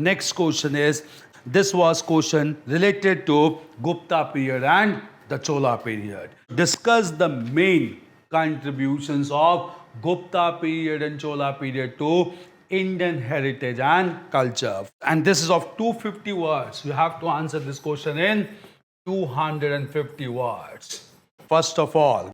Next question is, this was question related to Gupta period and the Chola period. Discuss the main contributions of Gupta period and Chola period to Indian heritage and culture. And this is of 250 words. You have to answer this question in 250 words. First of all,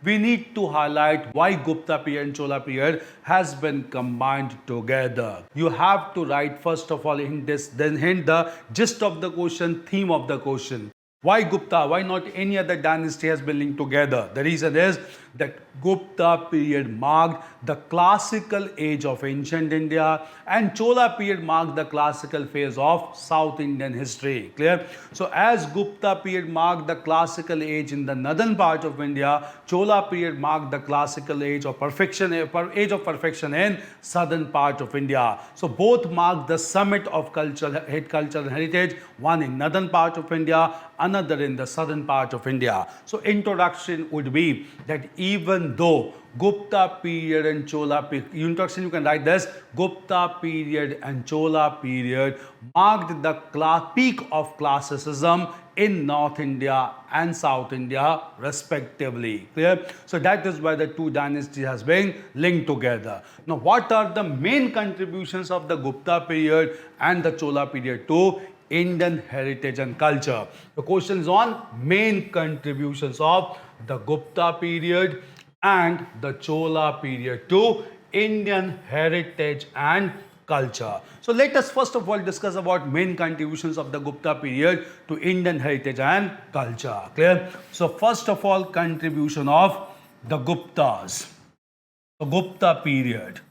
we need to highlight why Gupta period and Chola period has been combined together. You have to write first of all in this, then hint the gist of the question, theme of the question. Why Gupta? Why not any other dynasty has been linked together? The reason is that Gupta period marked the classical age of ancient India and Chola period marked the classical phase of South Indian history. Clear? So as Gupta period marked the classical age in the northern part of India, Chola period marked the classical age of perfection in southern part of India. So both mark the summit of culture and heritage, one in northern part of India, another in the southern part of India. So introduction would be that even though Gupta period and Chola period, introduction you can write this, Gupta period and Chola period marked the peak of classicism in North India and South India respectively. Clear? So that is why the two dynasties has been linked together. Now what are the main contributions of the Gupta period and the Chola period to Indian heritage and culture? The question is on main contributions of the Gupta period and the Chola period to Indian heritage and culture. So let us first of all discuss about main contributions of the Gupta period to Indian heritage and culture. Clear? So first of all, contribution of the Guptas. The Gupta period,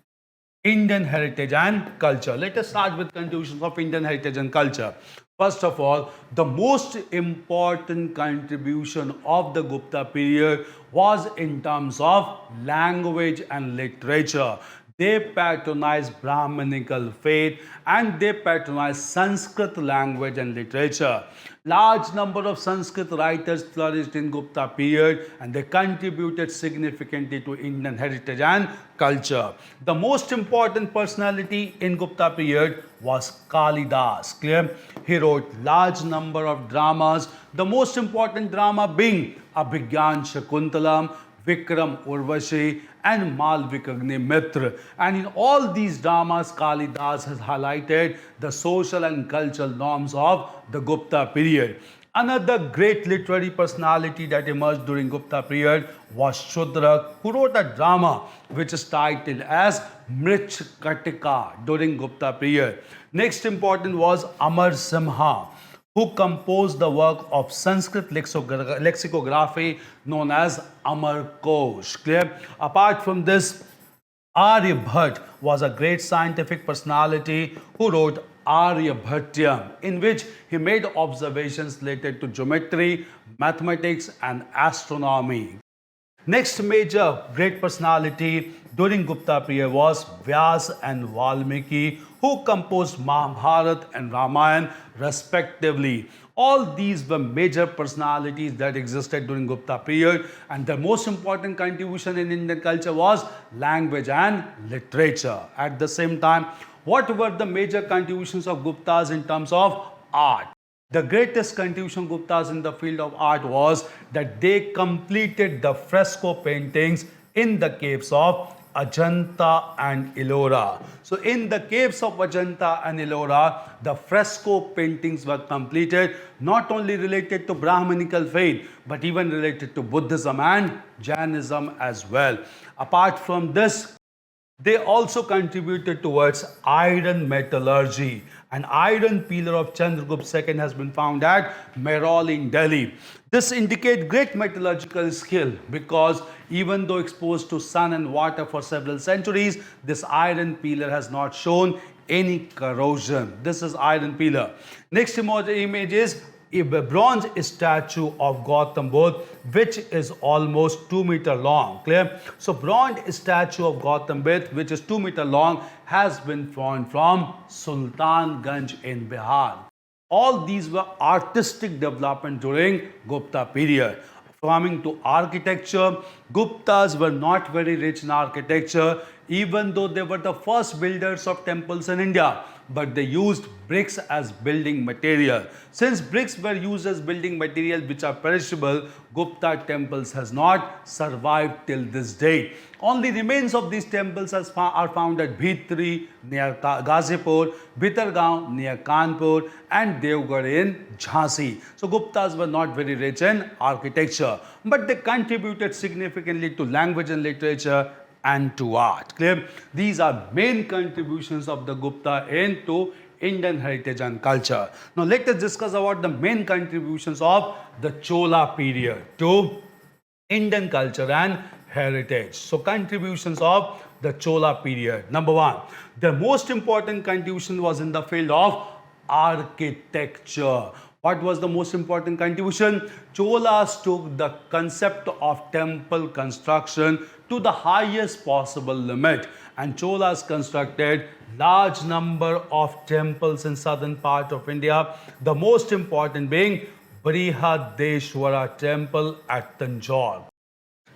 Indian heritage and culture. Let us start with contributions of Indian heritage and culture. First of all, the most important contribution of the Gupta period was in terms of language and literature. They patronized Brahmanical faith and they patronized Sanskrit language and literature. Large number of Sanskrit writers flourished in Gupta period and they contributed significantly to Indian heritage and culture. The most important personality in Gupta period was Kalidas. Clear? He wrote large number of dramas. The most important drama being Abhigyan Shakuntalam, Vikram Urvashi and Malvikagni Mitra. And in all these dramas, Kalidas has highlighted the social and cultural norms of the Gupta period. Another great literary personality that emerged during Gupta period was Shudra, who wrote a drama which is titled as Mrich Katika during Gupta period. Next important was Amar Simha, who composed the work of Sanskrit lexicography known as Amar Kosh. Clear? Apart from this, Aryabhat was a great scientific personality who wrote Aryabhatyam, in which he made observations related to geometry, mathematics and astronomy. Next major great personality during Gupta period was Vyas and Valmiki, who composed Mahabharata and Ramayana respectively. All these were major personalities that existed during Gupta period, and the most important contribution in Indian culture was language and literature. At the same time, what were the major contributions of Guptas in terms of art? The greatest contribution Guptas in the field of art was that they completed the fresco paintings in the caves of Ajanta and Ellora. So in the caves of Ajanta and Ellora, the fresco paintings were completed, not only related to Brahmanical faith, but even related to Buddhism and Jainism as well. Apart from this, they also contributed towards iron metallurgy. An iron pillar of Chandragupta II has been found at Mehrauli in Delhi. This indicates great metallurgical skill because even though exposed to sun and water for several centuries, this iron pillar has not shown any corrosion. This is iron pillar. Next image is a bronze statue of Gautam Buddha, which is almost 2 meters long. Clear? So bronze statue of Gautam Buddha, which is 2 meters long, has been found from Sultanganj in Bihar. All these were artistic development during Gupta period. Coming to architecture, Guptas were not very rich in architecture, even though they were the first builders of temples in India. but they used bricks as building material. Since bricks were used as building material which are perishable, Gupta temples has not survived till this day. Only remains of these temples are found at Bhitri near Gazipur, Bhitargaon near Kanpur, and Devgarh in Jhansi. So Guptas were not very rich in architecture, but they contributed significantly to language and literature and to art. Clear? These are main contributions of the Gupta into Indian heritage and culture. Now let us discuss about the main contributions of the Chola period to Indian culture and heritage. So contributions of the Chola period. Number one, the most important contribution was in the field of architecture. What was the most important contribution? Cholas took the concept of temple construction to the highest possible limit, and Cholas constructed large number of temples in southern part of India, the most important being Brihadeshwara temple at Tanjore.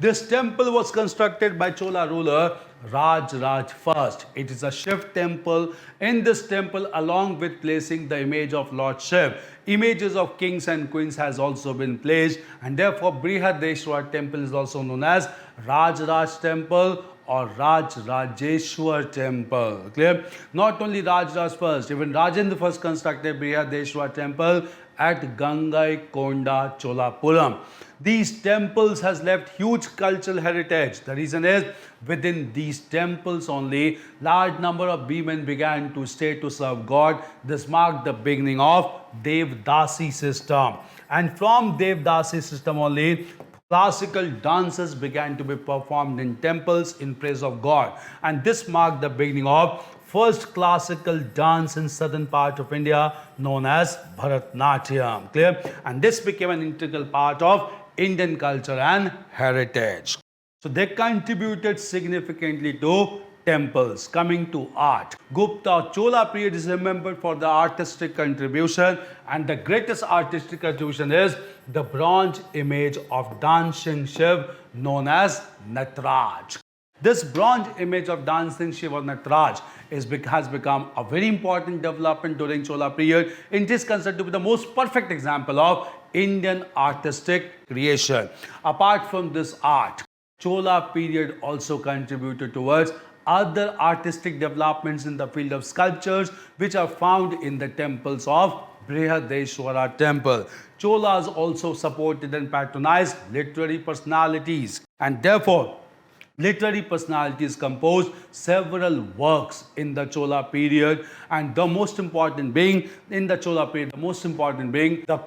This temple was constructed by Chola ruler Raj first. It is a Shiv temple. In this temple, along with placing the image of Lord Shiv, images of kings and queens has also been placed, and therefore Brihadeshwar temple is also known as Raj temple or Rajeshwar temple. Clear? Not only Raj first, even Rajendra first constructed Brihadeshwar temple at Gangaikonda, Cholapuram. These temples has left huge cultural heritage. The reason is, within these temples only, large number of women began to stay to serve God. This marked the beginning of Devdasi system. And from Devdasi system only, classical dances began to be performed in temples in praise of God. And this marked the beginning of first classical dance in southern part of India known as Bharatnatyam. Clear? And this became an integral part of Indian culture and heritage. So they contributed significantly to temples. Coming to art, Gupta Chola period is remembered for the artistic contribution, and the greatest artistic contribution is the bronze image of dancing Shiv known as Nataraj. This bronze image of dancing Shiva Nataraj has become a very important development during Chola period. It is considered to be the most perfect example of Indian artistic creation. Apart from this art, Chola period also contributed towards other artistic developments in the field of sculptures which are found in the temples of Brihadeshwara temple. Cholas also supported and patronized literary personalities, and therefore literary personalities composed several works in the Chola period, and the most important being the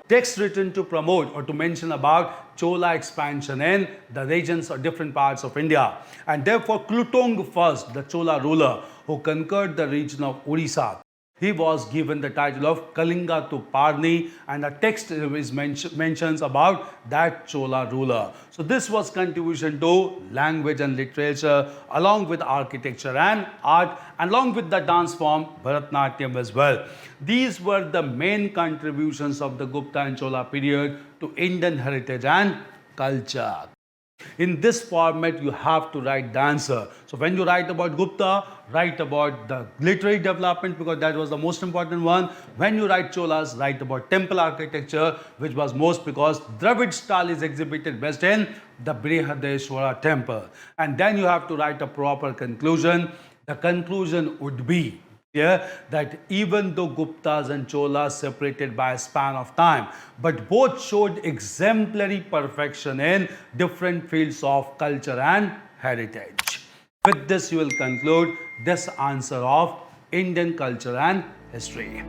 text written to promote or to mention about Chola expansion in the regions or different parts of India. And therefore Klutong I, the Chola ruler who conquered the region of Orissa, he was given the title of Kalinga to Parni, and the text is mentions about that Chola ruler. So this was contribution to language and literature along with architecture and art, along with the dance form Bharatnatyam as well. These were the main contributions of the Gupta and Chola period to Indian heritage and culture. In this format, you have to write the answer. So when you write about Gupta, write about the literary development because that was the most important one. When you write Cholas, write about temple architecture, which was most because Dravid style is exhibited best in the Brihadeshwara temple. And then you have to write a proper conclusion. The conclusion would be that even though Guptas and Cholas separated by a span of time, but both showed exemplary perfection in different fields of culture and heritage. With this, you will conclude this answer of Indian culture and history.